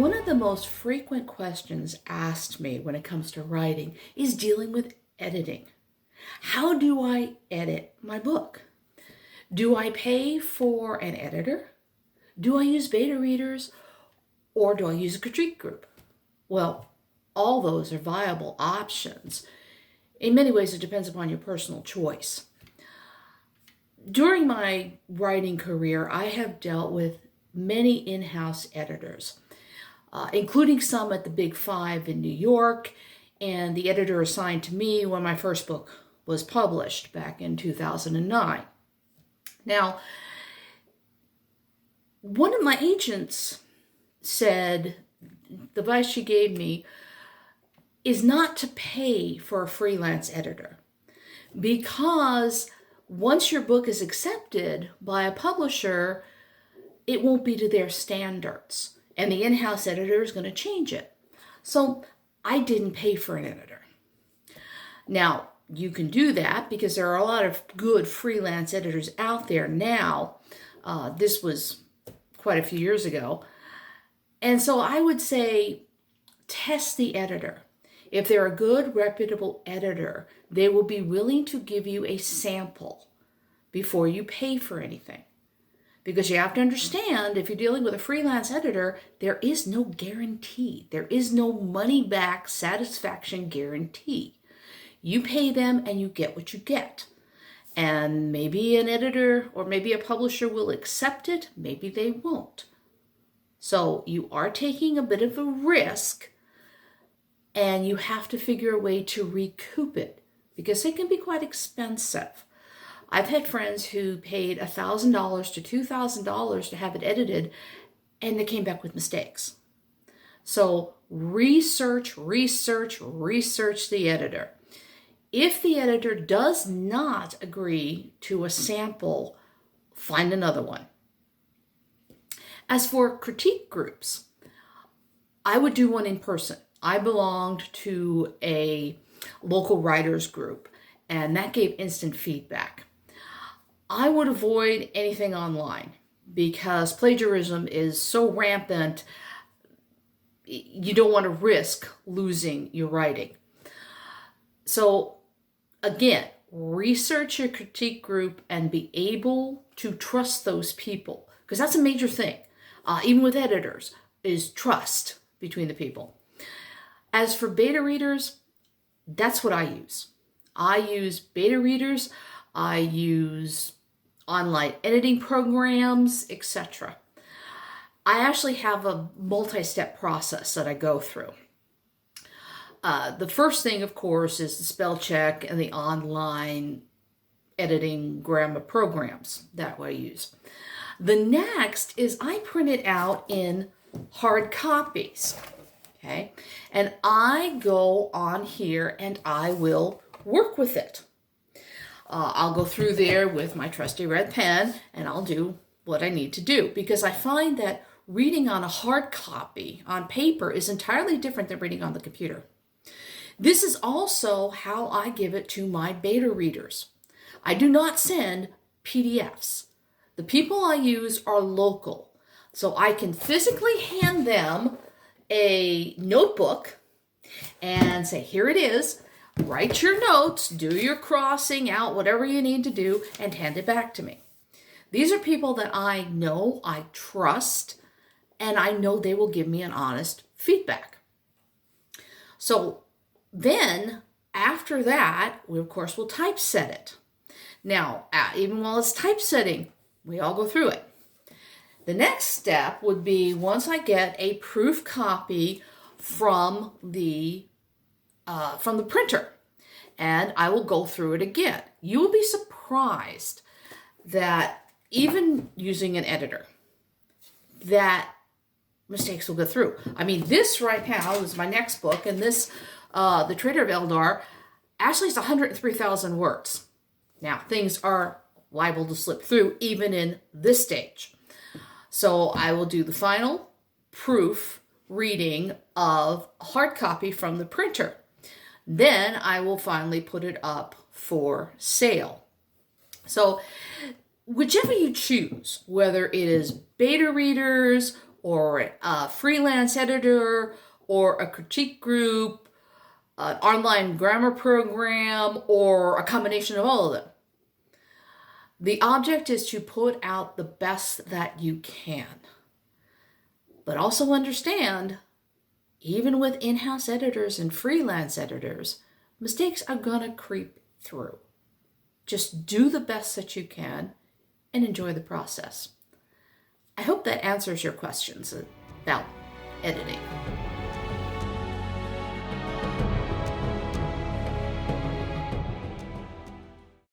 One of the most frequent questions asked me when it comes to writing is dealing with editing. How do I edit my book? Do I pay for an editor? Do I use beta readers? Or do I use a critique group? Well, all those are viable options. In many ways, it depends upon your personal choice. During my writing career, I have dealt with many in-house editors, including some at the Big Five in New York, and the editor assigned to me when my first book was published back in 2009. Now, one of my agents said the advice she gave me is not to pay for a freelance editor, because once your book is accepted by a publisher, it won't be to their standards, and the in-house editor is going to change it. So I didn't pay for an editor. Now, you can do that because there are a lot of good freelance editors out there now. This was quite a few years ago. And so I would say test the editor. If they're a good, reputable editor, they will be willing to give you a sample before you pay for anything. Because you have to understand, if you're dealing with a freelance editor, there is no guarantee. There is no money-back satisfaction guarantee. You pay them and you get what you get. And maybe an editor or maybe a publisher will accept it, maybe they won't. So you are taking a bit of a risk, and you have to figure a way to recoup it because it can be quite expensive. I've had friends who paid $1,000 to $2,000 to have it edited, and they came back with mistakes. So research the editor. If the editor does not agree to a sample, find another one. As for critique groups, I would do one in person. I belonged to a local writers group, and that gave instant feedback. I would avoid anything online because plagiarism is so rampant, you don't want to risk losing your writing. So again, research your critique group and be able to trust those people, because that's a major thing, even with editors, is trust between the people. As for beta readers, that's what I use. I use beta readers, I use online editing programs, etc. I actually have a multi-step process that I go through. The first thing, of course, is the spell check and the online editing grammar programs that I use. The next is I print it out in hard copies. Okay, and I go on here and I will work with it. I'll go through there with my trusty red pen and I'll do what I need to do, because I find that reading on a hard copy on paper is entirely different than reading on the computer. This is also how I give it to my beta readers. I do not send PDFs. The people I use are local, so I can physically hand them a notebook and say, here it is, write your notes, do your crossing out, whatever you need to do, and hand it back to me. These are people that I know, I trust, and I know they will give me an honest feedback. So then, after that, we of course will typeset it. Now, even while it's typesetting, we all go through it. The next step would be, once I get a proof copy from the printer, and I will go through it again. You will be surprised that even using an editor, that mistakes will go through. I mean, this right now is my next book, and this, The Traitor of Eldar, actually is 103,000 words. Now, things are liable to slip through even in this stage. So I will do the final proof reading of a hard copy from the printer. Then I will finally put it up for sale. So whichever you choose, whether it is beta readers or a freelance editor, or a critique group, an online grammar program, or a combination of all of them. The object is to put out the best that you can. But also understand, even with in-house editors and freelance editors, mistakes are gonna creep through. Just do the best that you can and enjoy the process. I hope that answers your questions about editing.